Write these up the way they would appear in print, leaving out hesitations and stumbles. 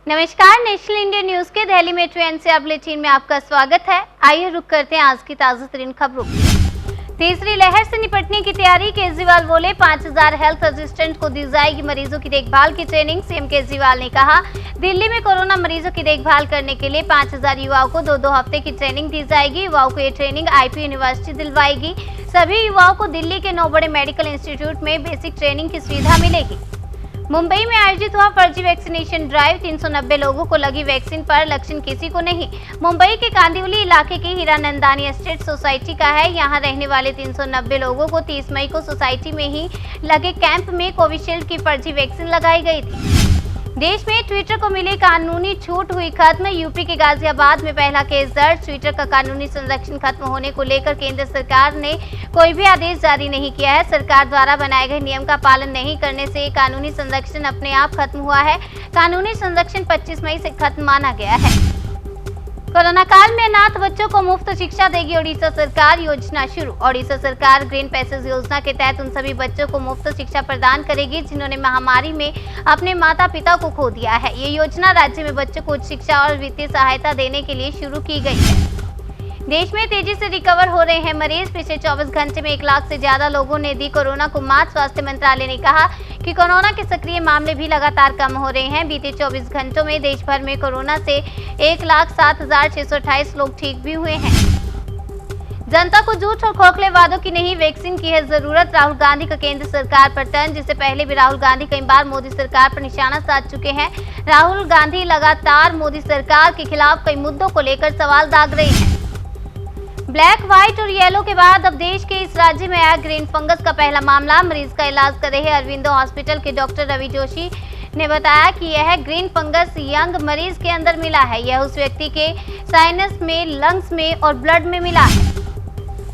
नमस्कार, national India news के Delhi metro NCR bulletin में आपका स्वागत है। आइए रुक करते हैं आज की ताजा तरीन खबरों की। तीसरी लहर से निपटने की तैयारी, केजरीवाल बोले 5000 हेल्थ असिस्टेंट को दी जाएगी मरीजों की देखभाल की ट्रेनिंग। सीएम केजरीवाल ने कहा, दिल्ली में कोरोना मरीजों की देखभाल करने के लिए 5000 युवाओं को 2-2 हफ्ते की ट्रेनिंग दी जाएगी। युवाओं को ये ट्रेनिंग आईपी यूनिवर्सिटी दिलवाएगी। सभी युवाओं को दिल्ली के 9 बड़े मेडिकल इंस्टीट्यूट में बेसिक ट्रेनिंग की सुविधा मिलेगी। मुंबई में आयोजित हुआ फर्जी वैक्सीनेशन ड्राइव, 390 लोगों को लगी वैक्सीन पर लक्षण किसी को नहीं। मुंबई के कांदिवली इलाके की हीरानंदानी एस्टेट सोसाइटी का है। यहां रहने वाले 390 लोगों को 30 मई को सोसाइटी में ही लगे कैंप में कोविशील्ड की फर्जी वैक्सीन लगाई गई थी। देश में ट्विटर को मिली कानूनी छूट हुई खत्म। यूपी के गाजियाबाद में पहला केस दर्ज। ट्विटर का कानूनी संरक्षण खत्म होने को लेकर केंद्र सरकार ने कोई भी आदेश जारी नहीं किया है। सरकार द्वारा बनाए गए नियम का पालन नहीं करने से कानूनी संरक्षण अपने आप खत्म हुआ है। कानूनी संरक्षण 25 मई से खत्म माना गया है। कोरोना काल में अनाथ बच्चों को मुफ्त शिक्षा देगी ओडिशा सरकार, योजना शुरू। ओडिशा सरकार ग्रीन पैसेज योजना के तहत उन सभी बच्चों को मुफ्त शिक्षा प्रदान करेगी जिन्होंने महामारी में अपने माता पिता को खो दिया है। ये योजना राज्य में बच्चों को उच्च शिक्षा और वित्तीय सहायता देने के लिए शुरू की गई है। देश में तेजी से रिकवर हो रहे हैं मरीज। पिछले 24 घंटे में 1 लाख से ज्यादा लोगों ने दी कोरोना को मात। स्वास्थ्य मंत्रालय ने कहा कि कोरोना के सक्रिय मामले भी लगातार कम हो रहे हैं। बीते 24 घंटों में देश भर में कोरोना से 1,07,628 लोग ठीक भी हुए हैं। जनता को झूठ और खोखले वादों की नहीं, वैक्सीन की है जरूरत। राहुल गांधी का केंद्र सरकार पर तंज। जिससे पहले भी राहुल गांधी कई बार मोदी सरकार पर निशाना साध चुके हैं। राहुल गांधी लगातार मोदी सरकार के खिलाफ कई मुद्दों को लेकर सवाल दाग रहे हैं। ब्लैक, व्हाइट और येलो के बाद अब देश के इस राज्य में आया ग्रीन फंगस का पहला मामला। मरीज का इलाज कर रहे अरविंदो हॉस्पिटल के डॉक्टर रवि जोशी ने बताया कि यह ग्रीन फंगस यंग मरीज के अंदर मिला है। यह उस व्यक्ति के साइनस में, लंग्स में और ब्लड में मिला है।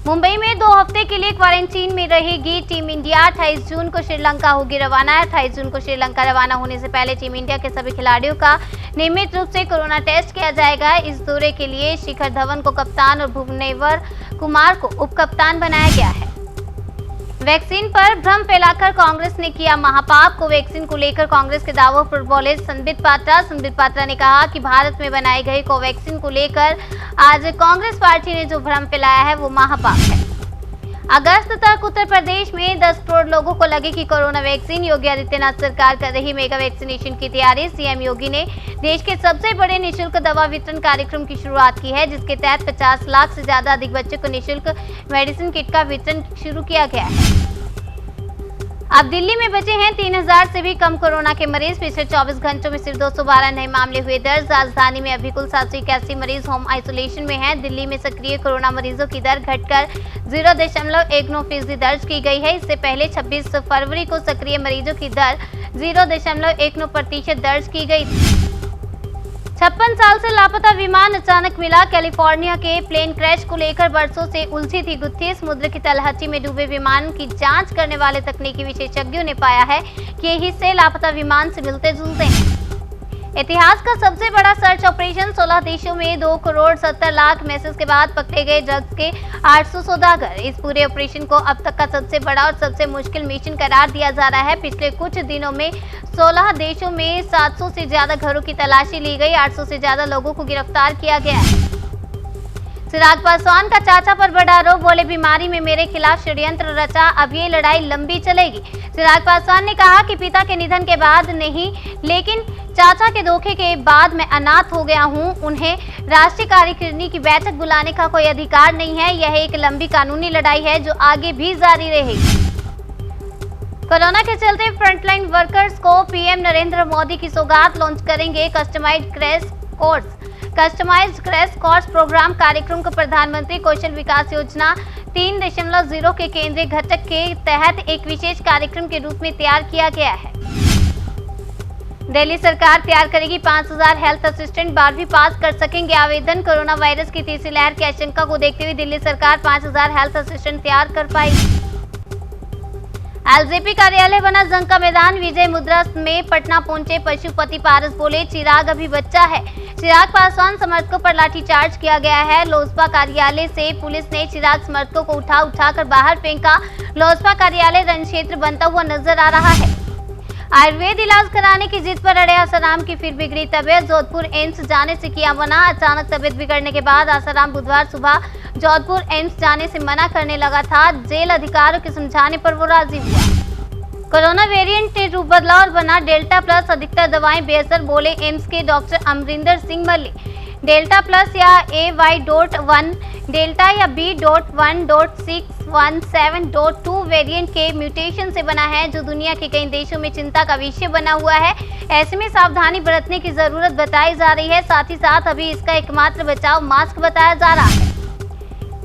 मुंबई में 2 हफ्ते के लिए क्वारंटीन में रहेगी टीम इंडिया। 28 जून को श्रीलंका होगी रवाना। 28 जून को श्रीलंका रवाना होने से पहले टीम इंडिया के सभी खिलाड़ियों का नियमित रूप से कोरोना टेस्ट किया जाएगा। इस दौरे के लिए शिखर धवन को कप्तान और भुवनेश्वर कुमार को उप कप्तान बनाया गया है। वैक्सीन पर भ्रम फैलाकर कांग्रेस ने किया महापाप को। वैक्सीन को लेकर कांग्रेस के दावों पर बोले संबित पात्रा। संबित पात्रा ने कहा कि भारत में बनाए गए कोवैक्सीन को लेकर आज कांग्रेस पार्टी ने जो भ्रम फैलाया है वो महापाप है। अगस्त तक उत्तर प्रदेश में 10 करोड़ लोगों को लगेगी कोरोना वैक्सीन। योगी आदित्यनाथ सरकार कर रही मेगा वैक्सीनेशन की तैयारी। सीएम योगी ने देश के सबसे बड़े निःशुल्क दवा वितरण कार्यक्रम की शुरुआत की है, जिसके तहत 50 लाख से ज्यादा अधिक बच्चों को निःशुल्क मेडिसिन किट का वितरण शुरू किया गया है। अब दिल्ली में बचे हैं 3000 से भी कम कोरोना के मरीज। पिछले 24 घंटों में सिर्फ 212 नए मामले हुए दर्ज। राजधानी में अभी कुल 781 मरीज होम आइसोलेशन में हैं। दिल्ली में सक्रिय कोरोना मरीजों की दर घटकर 0.19% दर्ज की गई है। इससे पहले 26 फरवरी को सक्रिय मरीजों की दर 0.19% दर्ज की गई थी। 56 साल से लापता विमान अचानक मिला। कैलिफोर्निया के प्लेन क्रैश को लेकर वर्षों से उलझी थी गुत्थी। समुद्र की तलहटी में डूबे विमान की जांच करने वाले तकनीकी विशेषज्ञों ने पाया है कि ये हिस्से लापता विमान से मिलते जुलते हैं। इतिहास का सबसे बड़ा सर्च ऑपरेशन। 16 देशों में 2 करोड़ 70 लाख मैसेज के बाद पकड़े गए ड्रग्स के 800 सौदागर। इस पूरे ऑपरेशन को अब तक का सबसे बड़ा और सबसे मुश्किल मिशन करार दिया जा रहा है। पिछले कुछ दिनों में 16 देशों में 700 से ज्यादा घरों की तलाशी ली गई। 800 से ज्यादा लोगों को गिरफ्तार किया गया है। चिराग पासवान का चाचा पर बड़ा आरोप, बोले बीमारी में मेरे खिलाफ षड्यंत्र रचा, अब ये लड़ाई लंबी चलेगी। चिराग पासवान ने कहा कि पिता के निधन के बाद नहीं, लेकिन चाचा के धोखे के बाद मैं अनाथ हो गया हूं। उन्हें राष्ट्रीय कार्यकारिणी की बैठक बुलाने का कोई अधिकार नहीं है। यह एक लंबी कानूनी लड़ाई है जो आगे भी जारी रहेगी। कोरोना के चलते फ्रंटलाइन वर्कर्स को पीएम नरेंद्र मोदी की सौगात लॉन्च करेंगे customised crash course. Customised crash course programme कार्यक्रम को प्रधानमंत्री कौशल विकास योजना 3.0 के केंद्रीय घटक के तहत एक विशेष कार्यक्रम के रूप में तैयार किया गया है। दिल्ली सरकार तैयार करेगी 5000 हेल्थ असिस्टेंट। 12वीं पास कर सकेंगे आवेदन। कोरोना वायरस की तीसरी लहर की आशंका को देखते हुए दिल्ली सरकार 5000 हेल्थ असिस्टेंट तैयार कर पाएगी। एलजेपी कार्यालय बना जंग का मैदान। विजय मुद्रा में पटना पहुंचे पशुपति पारस, बोले चिराग अभी बच्चा है। चिराग पासवान समर्थकों पर लाठीचार्ज किया गया है। लोजपा कार्यालय से पुलिस ने चिराग समर्थकों को उठाकर बाहर फेंका। लोजपा कार्यालय रण क्षेत्र बनता हुआ नजर आ रहा है। आयुर्वेद इलाज कराने की जिद पर अड़े आसाराम की फिर बिगड़ी तबीयत। जोधपुर एम्स जाने से किया मना। अचानक तबीयत बिगड़ने के बाद आसाराम बुधवार सुबह जोधपुर एम्स जाने से मना करने लगा था। जेल अधिकारियों के समझाने पर वो राजी हुआ। कोरोना वेरिएंट ने रूप बदला और बना डेल्टा प्लस। अधिकतर दवाएं बेअसर, बोले एम्स के डॉक्टर अमरिंदर सिंह मल्ली। डेल्टा प्लस या AY.1 डेल्टा या B.1.617.2 वेरिएंट के म्यूटेशन से बना है, जो दुनिया के कई देशों में चिंता का विषय बना हुआ है। ऐसे में सावधानी बरतने की जरूरत बताई जा रही है। साथ ही साथ अभी इसका एकमात्र बचाव मास्क बताया जा रहा है।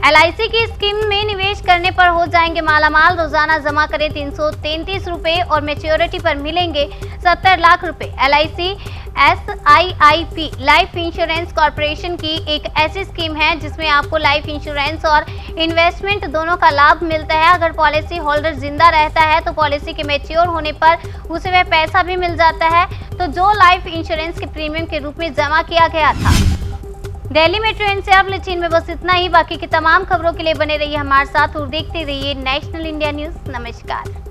LIC की स्कीम में निवेश करने पर हो जाएंगे मालामाल। रोजाना जमा करें 333 रुपए और मैच्योरिटी पर मिलेंगे 70 लाख रुपए। LIC SIIP life insurance corporation की एक ऐसी स्कीम है जिसमें आपको लाइफ इंश्योरेंस और इन्वेस्टमेंट दोनों का लाभ मिलता है। अगर पॉलिसी होल्डर जिंदा रहता है तो पॉलिसी के मैच्योर होने पर उसे वह पैसा भी मिल जाता है, तो जो लाइफ इंश्योरेंस के प्रीमियम के रूप में जमा किया गया था। दिल्ली मेट्रो एनसीआर बुलेटिन में बस इतना ही। बाकी की तमाम खबरों के लिए बने रहिए हमारे साथ और देखते रहिए नेशनल इंडिया न्यूज। नमस्कार।